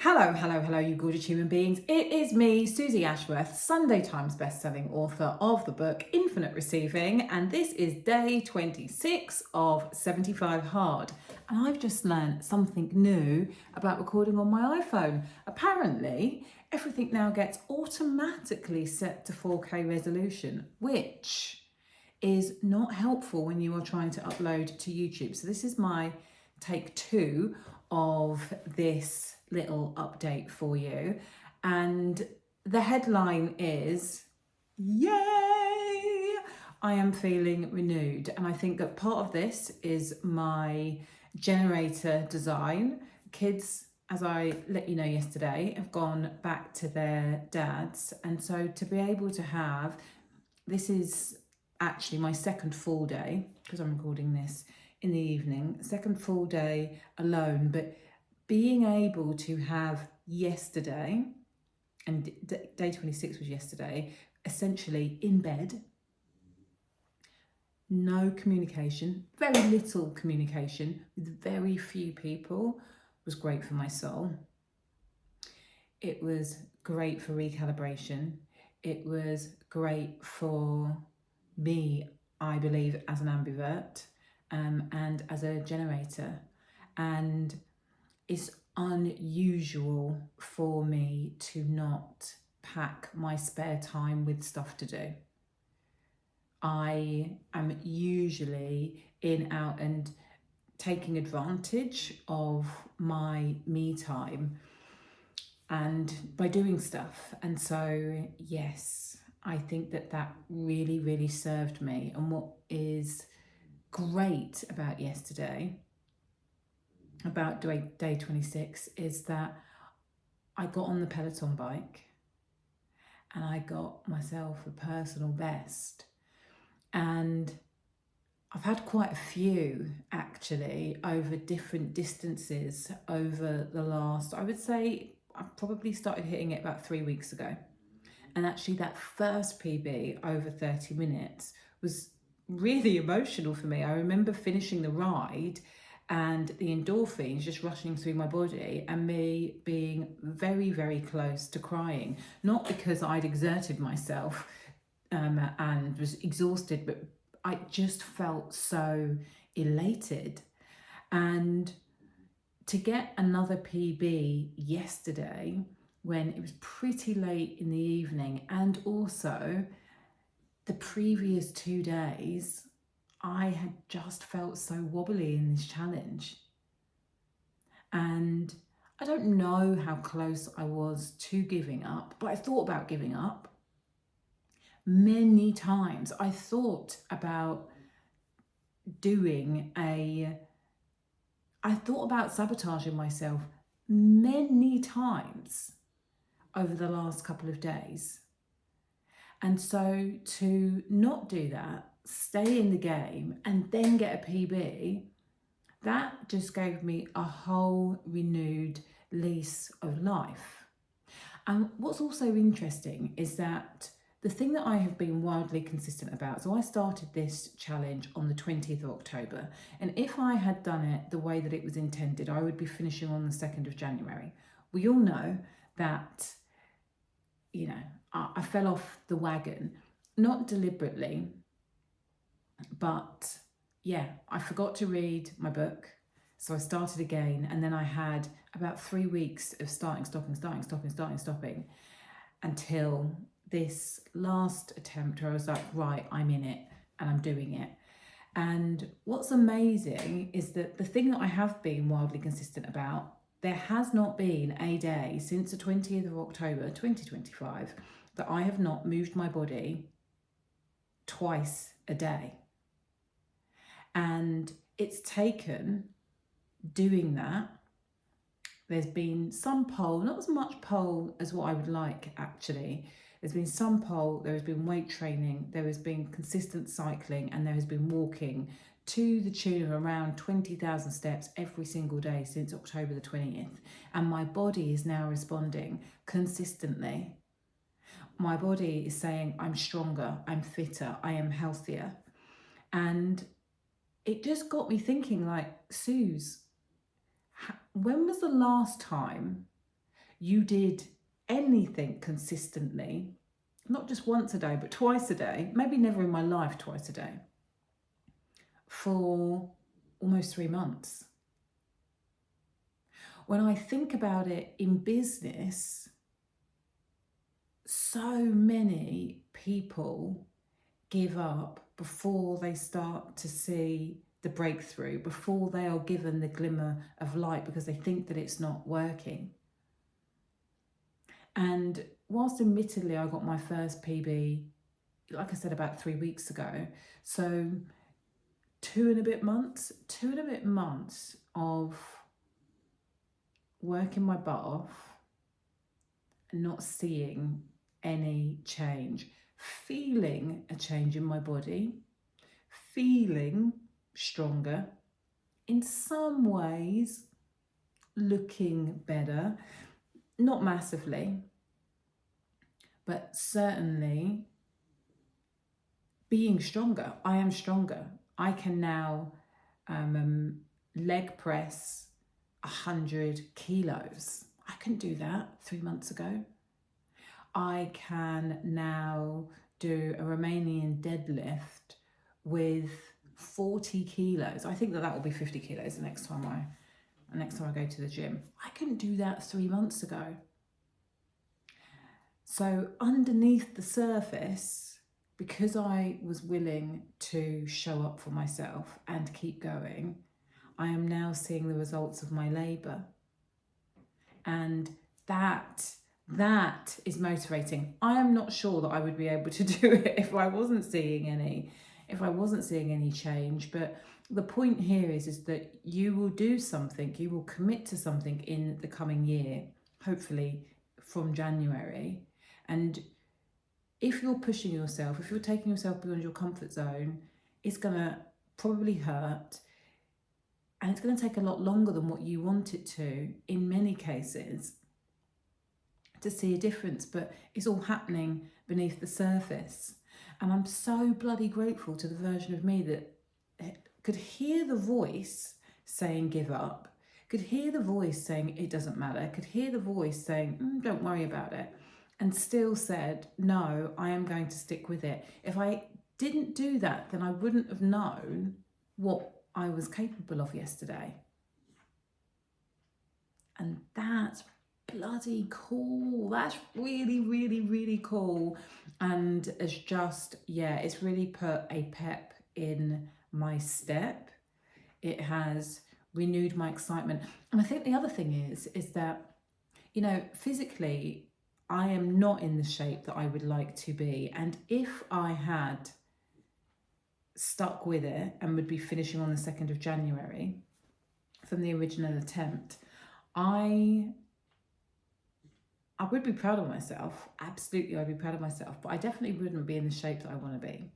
Hello, hello, hello, you gorgeous human beings. It is me, Susie Ashworth, Sunday Times bestselling author of the book Infinite Receiving, and this is day 26 of 75 Hard. And I've just learned something new about recording on my iPhone. Apparently, everything now gets automatically set to 4K resolution, which is not helpful when you are trying to upload to YouTube. So this is my take two of this little update for you. And the headline is, yay! I am feeling renewed. And I think that part of this is my generator design. Kids, as I let you know yesterday, have gone back to their dads. And so to be able to have, this is actually my second full day, because I'm recording this in the evening, second full day alone, but being able to have yesterday, and day 26 was yesterday, essentially in bed, no communication, very little communication with very few people, was great for my soul. It was great for recalibration. It was great for me, I believe, as an ambivert and as a generator. And it's unusual for me to not pack my spare time with stuff to do. I am usually in, out, and taking advantage of my me time and by doing stuff. And so, yes, I think that that really, really served me. And what is great about yesterday, about day 26, is that I got on the Peloton bike and I got myself a personal best. And I've had quite a few actually over different distances over the last, I would say I probably started hitting it about 3 weeks ago. And actually that first PB over 30 minutes was really emotional for me. I remember finishing the ride and the endorphins just rushing through my body and me being very, very close to crying. Not because I'd exerted myself and was exhausted, but I just felt so elated. And to get another PB yesterday when it was pretty late in the evening, and also the previous 2 days, I had just felt so wobbly in this challenge. And I don't know how close I was to giving up, but I thought about giving up many times. I thought about I thought about sabotaging myself many times over the last couple of days. And so to not do that, stay in the game and then get a PB, that just gave me a whole renewed lease of life. And what's also interesting is that the thing that I have been wildly consistent about, so I started this challenge on the 20th of October, and if I had done it the way that it was intended, I would be finishing on the 2nd of January. We all know that, I fell off the wagon, not deliberately, but yeah, I forgot to read my book. So I started again, and then I had about 3 weeks of starting, stopping, until this last attempt where I was like, right, I'm in it and I'm doing it. And what's amazing is that the thing that I have been wildly consistent about, there has not been a day since the 20th of October 2025 that I have not moved my body twice a day. And it's taken doing that. There's been some pole, not as much pole as what I would like actually. There's been some pole, there has been weight training, there has been consistent cycling, and there has been walking to the tune of around 20,000 steps every single day since October the 20th. And my body is now responding consistently. My body is saying, I'm stronger, I'm fitter, I am healthier. And it just got me thinking, like, Suze, when was the last time you did anything consistently, not just once a day, but twice a day, maybe never in my life twice a day, for almost 3 months. When I think about it in business, so many people give up before they start to see the breakthrough, before they are given the glimmer of light, because they think that it's not working. And whilst admittedly I got my first PB, like I said, about 3 weeks ago, so 2.5 months of working my butt off and not seeing any change, feeling a change in my body, feeling stronger, in some ways looking better, not massively, but certainly being stronger. I am stronger. I can now leg press 100 kilos. I couldn't do that 3 months ago. I can now do a Romanian deadlift with 40 kilos. I think that will be 50 kilos the next time I go to the gym. I couldn't do that 3 months ago. So underneath the surface, because I was willing to show up for myself and keep going, I am now seeing the results of my labour. And that is motivating. I am not sure that I would be able to do it if I wasn't seeing any change. But the point here is that you will do something, you will commit to something in the coming year, hopefully from January. And if you're pushing yourself, if you're taking yourself beyond your comfort zone, it's going to probably hurt. And it's going to take a lot longer than what you want it to, in many cases, to see a difference. But it's all happening beneath the surface. And I'm so bloody grateful to the version of me that could hear the voice saying give up, could hear the voice saying it doesn't matter, could hear the voice saying don't worry about it, and still said, no, I am going to stick with it. If I didn't do that, then I wouldn't have known what I was capable of yesterday. And that's bloody cool. That's really, really, really cool. And it's just, it's really put a pep in my step. It has renewed my excitement. And I think the other thing is that, physically, I am not in the shape that I would like to be. And if I had stuck with it and would be finishing on the 2nd of January from the original attempt, I would be proud of myself. Absolutely, I'd be proud of myself. But I definitely wouldn't be in the shape that I want to be.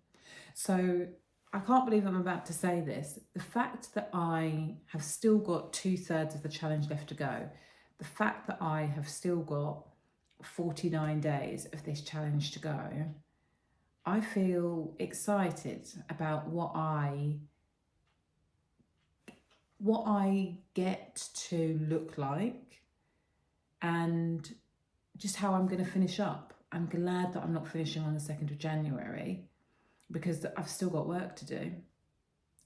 So I can't believe I'm about to say this. The fact that I have still got 2/3 of the challenge left to go, the fact that I have still got 49 days of this challenge to go, I feel excited about what I get to look like and just how I'm going to finish up. I'm glad that I'm not finishing on the 2nd of January because I've still got work to do.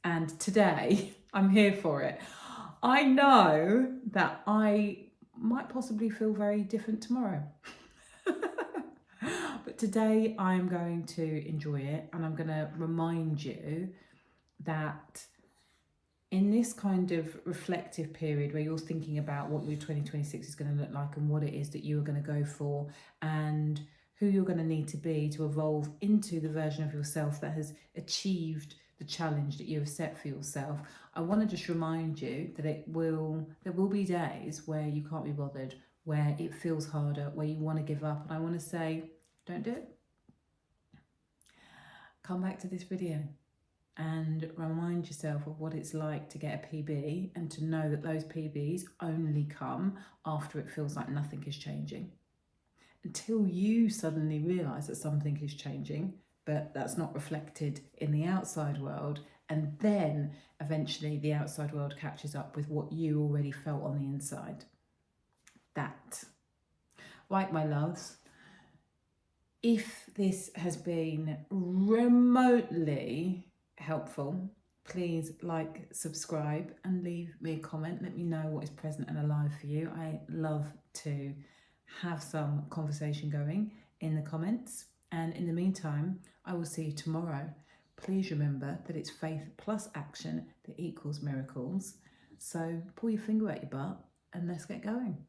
And today, I'm here for it. I know that I might possibly feel very different tomorrow. But today I'm going to enjoy it, and I'm going to remind you that in this kind of reflective period where you're thinking about what your 2026 is going to look like and what it is that you are going to go for and who you're going to need to be to evolve into the version of yourself that has achieved the challenge that you have set for yourself, I want to just remind you that there will be days where you can't be bothered, where it feels harder, where you want to give up. And I want to say, don't do it. Come back to this video and remind yourself of what it's like to get a PB and to know that those PBs only come after it feels like nothing is changing. Until you suddenly realise that something is changing, but that's not reflected in the outside world, and then eventually the outside world catches up with what you already felt on the inside. That Right, my loves, if this has been remotely helpful, please like, subscribe, and leave me a comment. Let me know what is present and alive for you. I love to have some conversation going in the comments. And in the meantime, I will see you tomorrow. Please remember that it's faith plus action that equals miracles. So pull your finger out your butt and let's get going.